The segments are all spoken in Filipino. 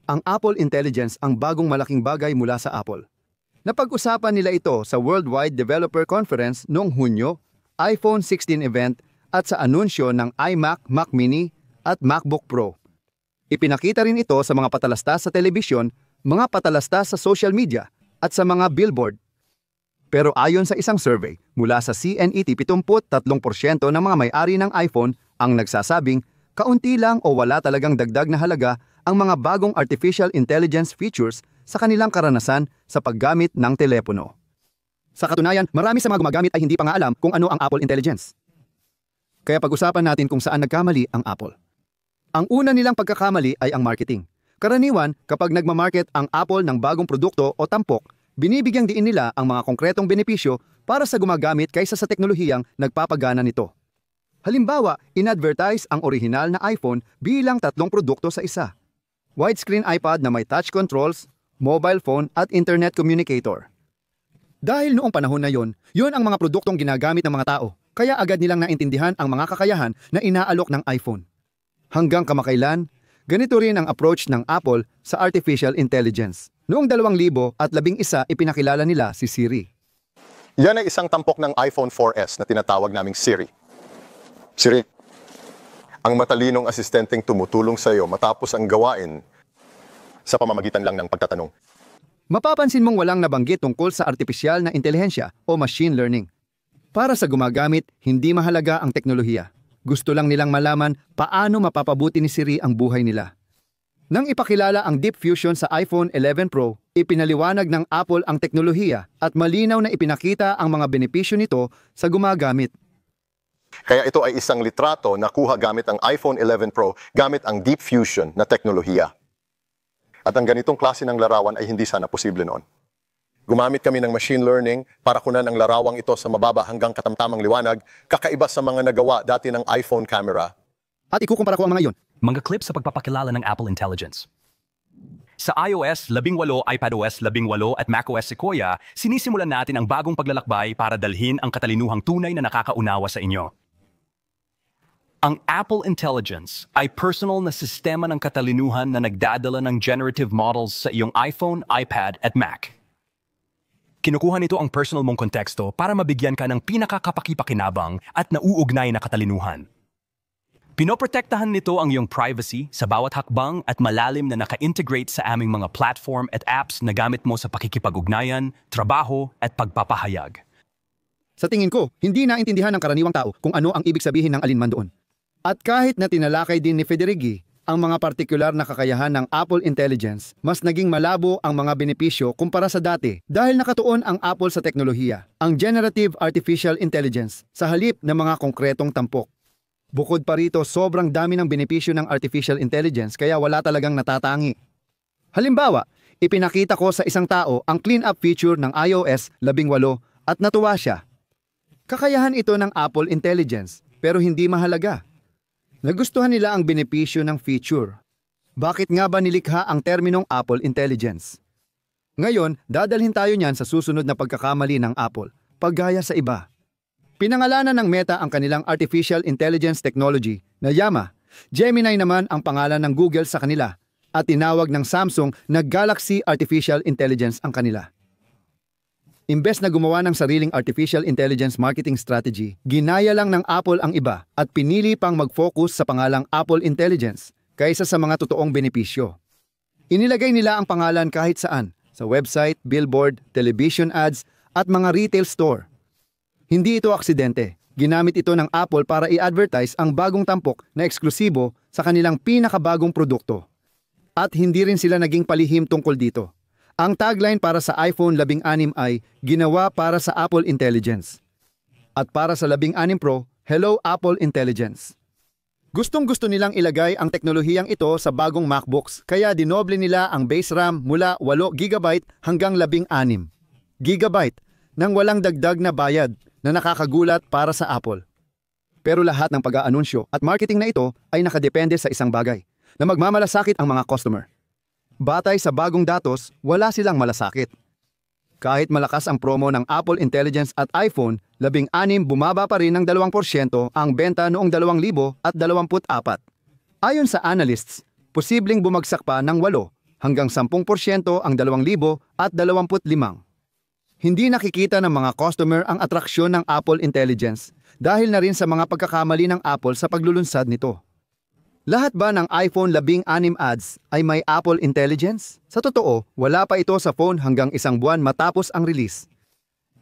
ang Apple Intelligence ang bagong malaking bagay mula sa Apple. Napag-usapan nila ito sa Worldwide Developer Conference noong Hunyo, iPhone 16 event at sa anunsyo ng iMac, Mac Mini at MacBook Pro. Ipinakita rin ito sa mga patalastas sa telebisyon, mga patalastas sa social media at sa mga billboard. Pero ayon sa isang survey mula sa CNET, 73% ng mga may-ari ng iPhone ang nagsasabing kaunti lang o wala talagang dagdag na halaga ang mga bagong artificial intelligence features sa kanilang karanasan sa paggamit ng telepono. Sa katunayan, marami sa mga gumagamit ay hindi pa nga alam kung ano ang Apple Intelligence. Kaya pag-usapan natin kung saan nagkamali ang Apple. Ang una nilang pagkakamali ay ang marketing. Karaniwan, kapag nagmamarket ang Apple ng bagong produkto o tampok, binibigyang diin nila ang mga konkretong benepisyo para sa gumagamit kaysa sa teknolohiyang nagpapagana nito. Halimbawa, in-advertise ang orihinal na iPhone bilang 3 produkto sa isa. Widescreen iPad na may touch controls, mobile phone at internet communicator. Dahil noong panahon na yon ang mga produktong ginagamit ng mga tao, kaya agad nilang naintindihan ang mga kakayahan na inaalok ng iPhone. Hanggang kamakailan, ganito rin ang approach ng Apple sa artificial intelligence. Noong 2011 ipinakilala nila si Siri. Yan ay isang tampok ng iPhone 4S na tinatawag naming Siri. Siri, ang matalinong asistenteng tumutulong sa iyo matapos ang gawain sa pamamagitan lang ng pagtatanong. Mapapansin mong walang nabanggit tungkol sa artipisyal na intelihensya o machine learning. Para sa gumagamit, hindi mahalaga ang teknolohiya. Gusto lang nilang malaman paano mapapabuti ni Siri ang buhay nila. Nang ipakilala ang Deep Fusion sa iPhone 11 Pro, ipinaliwanag ng Apple ang teknolohiya at malinaw na ipinakita ang mga benepisyo nito sa gumagamit. Kaya ito ay isang litrato na kuha gamit ang iPhone 11 Pro gamit ang Deep Fusion na teknolohiya. At ang ganitong klase ng larawan ay hindi sana posible noon. Gumamit kami ng machine learning para kunan ang larawang ito sa mababa hanggang katamtamang liwanag, kakaiba sa mga nagawa dati ng iPhone camera. At ikukumpara ko ang mga iyon. Mga clip sa pagpapakilala ng Apple Intelligence. Sa iOS 18, iPadOS 18 at macOS Sequoia, sinisimulan natin ang bagong paglalakbay para dalhin ang katalinuhang tunay na nakakaunawa sa inyo. Ang Apple Intelligence ay personal na sistema ng katalinuhan na nagdadala ng generative models sa iyong iPhone, iPad at Mac. Kinukuha nito ang personal mong konteksto para mabigyan ka ng pinakakapakipakinabang at nauugnay na katalinuhan. Pinoprotektahan nito ang iyong privacy sa bawat hakbang at malalim na naka-integrate sa aming mga platform at apps na gamit mo sa pakikipag-ugnayan, trabaho at pagpapahayag. Sa tingin ko, hindi naintindihan ng karaniwang tao kung ano ang ibig sabihin ng alinman doon. At kahit na tinalakay din ni Federighi ang mga partikular na kakayahan ng Apple Intelligence, mas naging malabo ang mga benepisyo kumpara sa dati dahil nakatuon ang Apple sa teknolohiya, ang Generative Artificial Intelligence, sa halip ng mga konkretong tampok. Bukod pa rito, sobrang dami ng benepisyo ng artificial intelligence kaya wala talagang natatangi. Halimbawa, ipinakita ko sa isang tao ang clean-up feature ng iOS 18 at natuwa siya. Kakayahan ito ng Apple Intelligence pero hindi mahalaga. Nagustuhan nila ang benepisyo ng feature. Bakit nga ba nilikha ang terminong Apple Intelligence? Ngayon, dadalhin tayo niyan sa susunod na pagkakamali ng Apple, paggaya sa iba. Pinangalanan ng Meta ang kanilang artificial intelligence technology na Llama. Gemini naman ang pangalan ng Google sa kanila at tinawag ng Samsung na Galaxy Artificial Intelligence ang kanila. Imbes na gumawa ng sariling artificial intelligence marketing strategy, ginaya lang ng Apple ang iba at pinili pang mag-focus sa pangalang Apple Intelligence kaysa sa mga totoong benepisyo. Inilagay nila ang pangalan kahit saan, sa website, billboard, television ads at mga retail store. Hindi ito aksidente. Ginamit ito ng Apple para i-advertise ang bagong tampok na eksklusibo sa kanilang pinakabagong produkto. At hindi rin sila naging palihim tungkol dito. Ang tagline para sa iPhone 16 ay ginawa para sa Apple Intelligence. At para sa 16 Pro, Hello Apple Intelligence. Gustong-gusto nilang ilagay ang teknolohiyang ito sa bagong MacBooks kaya dinoble nila ang base RAM mula 8GB hanggang 16GB nang walang dagdag na bayad na nakakagulat para sa Apple. Pero lahat ng pag-aanunsyo at marketing na ito ay nakadepende sa isang bagay, na magmamalasakit ang mga customer. Batay sa bagong datos, wala silang malasakit. Kahit malakas ang promo ng Apple Intelligence at iPhone, 16 bumaba pa rin ng 2% ang benta noong 2024. Ayon sa analysts, posibleng bumagsak pa ng 8 hanggang 10% ang 2025. Hindi nakikita ng mga customer ang atraksyon ng Apple Intelligence dahil na rin sa mga pagkakamali ng Apple sa paglulunsad nito. Lahat ba ng iPhone 16 ads ay may Apple Intelligence? Sa totoo, wala pa ito sa phone hanggang isang buwan matapos ang release.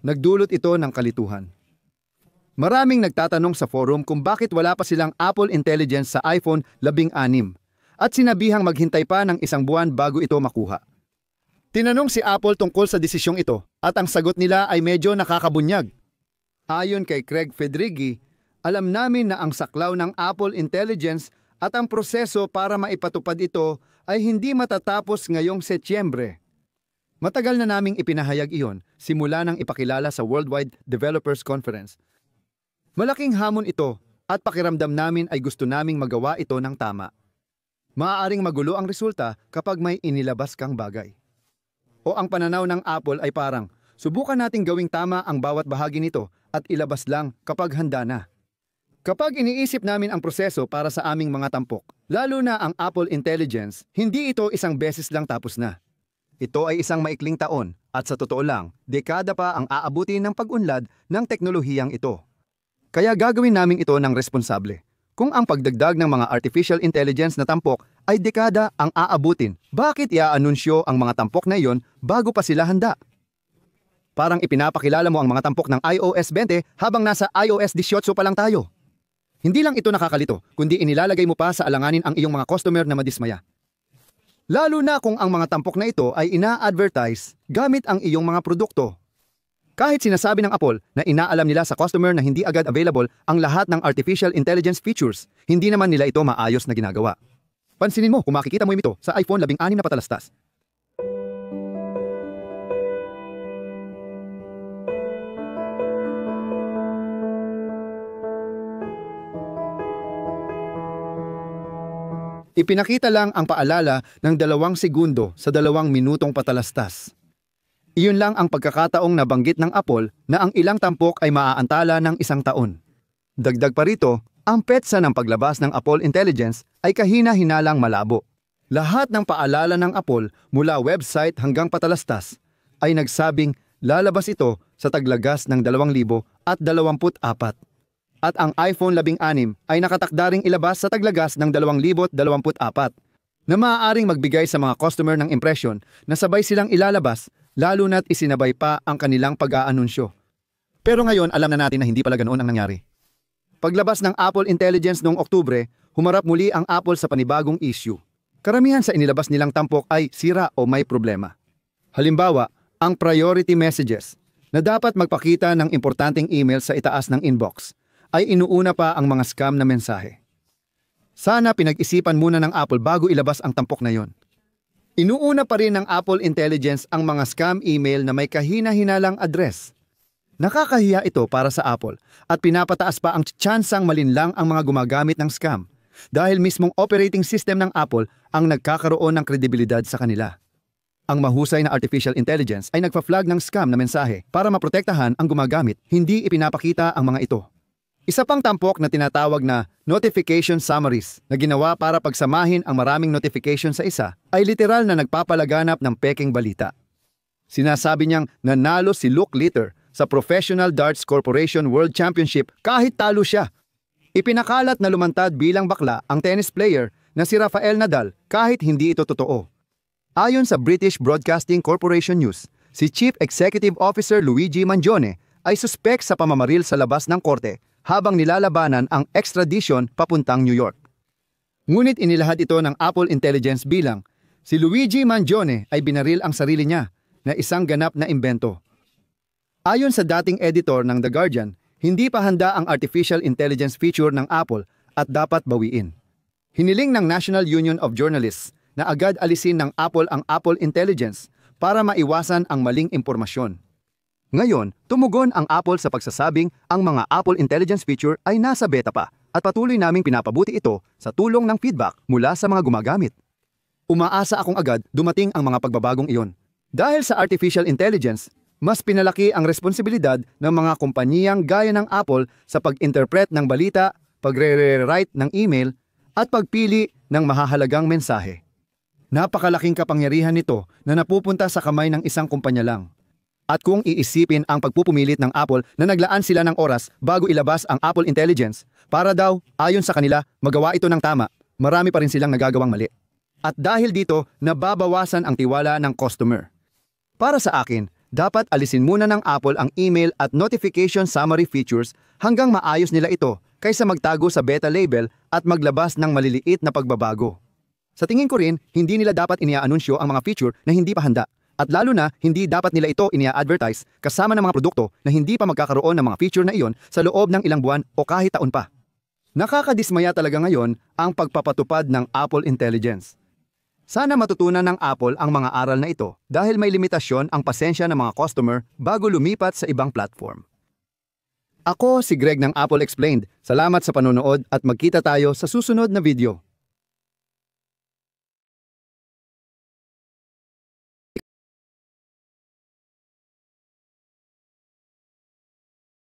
Nagdulot ito ng kalituhan. Maraming nagtatanong sa forum kung bakit wala pa silang Apple Intelligence sa iPhone 16 at sinabihang maghintay pa ng isang buwan bago ito makuha. Tinanong si Apple tungkol sa desisyong ito at ang sagot nila ay medyo nakakabunyag. Ayon kay Craig Federighi, alam namin na ang saklaw ng Apple Intelligence at ang proseso para maipatupad ito ay hindi matatapos ngayong Setyembre. Matagal na naming ipinahayag iyon simula nang ipakilala sa Worldwide Developers Conference. Malaking hamon ito at pakiramdam namin ay gusto naming magawa ito ng tama. Maaaring magulo ang resulta kapag may inilabas kang bagay. O ang pananaw ng Apple ay parang, subukan nating gawing tama ang bawat bahagi nito at ilabas lang kapag handa na. Kapag iniisip namin ang proseso para sa aming mga tampok, lalo na ang Apple Intelligence, hindi ito isang beses lang tapos na. Ito ay isang maikling taon at sa totoo lang, dekada pa ang aabuti ng pag-unlad ng teknolohiyang ito. Kaya gagawin namin ito ng responsable. Kung ang pagdagdag ng mga artificial intelligence na tampok ay dekada ang aabutin, bakit i-aanunsyo ang mga tampok na iyon bago pa sila handa? Parang ipinapakilala mo ang mga tampok ng iOS 20 habang nasa iOS 18 pa lang tayo. Hindi lang ito nakakalito, kundi inilalagay mo pa sa alanganin ang iyong mga customer na madismaya. Lalo na kung ang mga tampok na ito ay ina-advertise gamit ang iyong mga produkto. Kahit sinasabi ng Apple na inaalam nila sa customer na hindi agad available ang lahat ng artificial intelligence features, hindi naman nila ito maayos na ginagawa. Pansinin mo kung makikita mo ito sa iPhone 16 na patalastas. Ipinakita lang ang paalala ng 2 segundo sa 2 minutong patalastas. Iyon lang ang pagkakataong nabanggit ng Apple na ang ilang tampok ay maaantala ng 1 taon. Dagdag pa rito, ang petsa ng paglabas ng Apple Intelligence ay kahina-hinalang malabo. Lahat ng paalala ng Apple mula website hanggang patalastas ay nagsabing lalabas ito sa taglagas ng 2024. At ang iPhone 16 ay nakatakda ring ilabas sa taglagas ng 2024 na maaaring magbigay sa mga customer ng impresyon na sabay silang ilalabas lalo na't isinabay pa ang kanilang pag-aanunsyo. Pero ngayon alam na natin na hindi pala ganoon ang nangyari. Paglabas ng Apple Intelligence noong Oktubre, humarap muli ang Apple sa panibagong issue. Karamihan sa inilabas nilang tampok ay sira o may problema. Halimbawa, ang priority messages na dapat magpakita ng importanteng email sa itaas ng inbox ay inuuna pa ang mga scam na mensahe. Sana pinag-isipan muna ng Apple bago ilabas ang tampok na yon. Inuuna pa rin ng Apple Intelligence ang mga scam email na may kahina-hinalang address. Nakakahiya ito para sa Apple at pinapataas pa ang tsansang malinlang ang mga gumagamit ng scam dahil mismong operating system ng Apple ang nagkakaroon ng kredibilidad sa kanila. Ang mahusay na artificial intelligence ay nagpa-flag ng scam na mensahe para maprotektahan ang gumagamit, hindi ipinapakita ang mga ito. Isa pang tampok na tinatawag na notification summaries na ginawa para pagsamahin ang maraming notification sa isa ay literal na nagpapalaganap ng peking balita. Sinasabi niyang nanalo si Luke Litter sa Professional Darts Corporation World Championship kahit talo siya. Ipinakalat na lumantad bilang bakla ang tennis player na si Rafael Nadal kahit hindi ito totoo. Ayon sa British Broadcasting Corporation News, si Chief Executive Officer Luigi Mangione ay suspek sa pamamaril sa labas ng korte habang nilalabanan ang extradition papuntang New York. Ngunit inilahad ito ng Apple Intelligence bilang si Luigi Mangione ay binaril ang sarili niya na isang ganap na imbento. Ayon sa dating editor ng The Guardian, hindi pa handa ang artificial intelligence feature ng Apple at dapat bawiin. Hiniling ng National Union of Journalists na agad alisin ng Apple ang Apple Intelligence para maiwasan ang maling impormasyon. Ngayon, tumugon ang Apple sa pagsasabing ang mga Apple Intelligence feature ay nasa beta pa at patuloy naming pinapabuti ito sa tulong ng feedback mula sa mga gumagamit. Umaasa akong agad dumating ang mga pagbabagong iyon. Dahil sa artificial intelligence, mas pinalaki ang responsibilidad ng mga kumpanyang gaya ng Apple sa pag-interpret ng balita, pagre-rewrite ng email, at pagpili ng mahahalagang mensahe. Napakalaking kapangyarihan nito na napupunta sa kamay ng isang kumpanya lang. At kung iisipin ang pagpupumilit ng Apple na naglaan sila ng oras bago ilabas ang Apple Intelligence, para daw, ayon sa kanila, magawa ito ng tama, marami pa rin silang nagagawang mali. At dahil dito, nababawasan ang tiwala ng customer. Para sa akin, dapat alisin muna ng Apple ang email at notification summary features hanggang maayos nila ito kaysa magtago sa beta label at maglabas ng maliliit na pagbabago. Sa tingin ko rin, hindi nila dapat iniaanunsyo ang mga feature na hindi pa handa. At lalo na, hindi dapat nila ito inia-advertise kasama ng mga produkto na hindi pa magkakaroon ng mga feature na iyon sa loob ng ilang buwan o kahit taon pa. Nakakadismaya talaga ngayon ang pagpapatupad ng Apple Intelligence. Sana matutunan ng Apple ang mga aral na ito dahil may limitasyon ang pasensya ng mga customer bago lumipat sa ibang platform. Ako si Greg ng Apple Explained. Salamat sa panonood at magkita tayo sa susunod na video.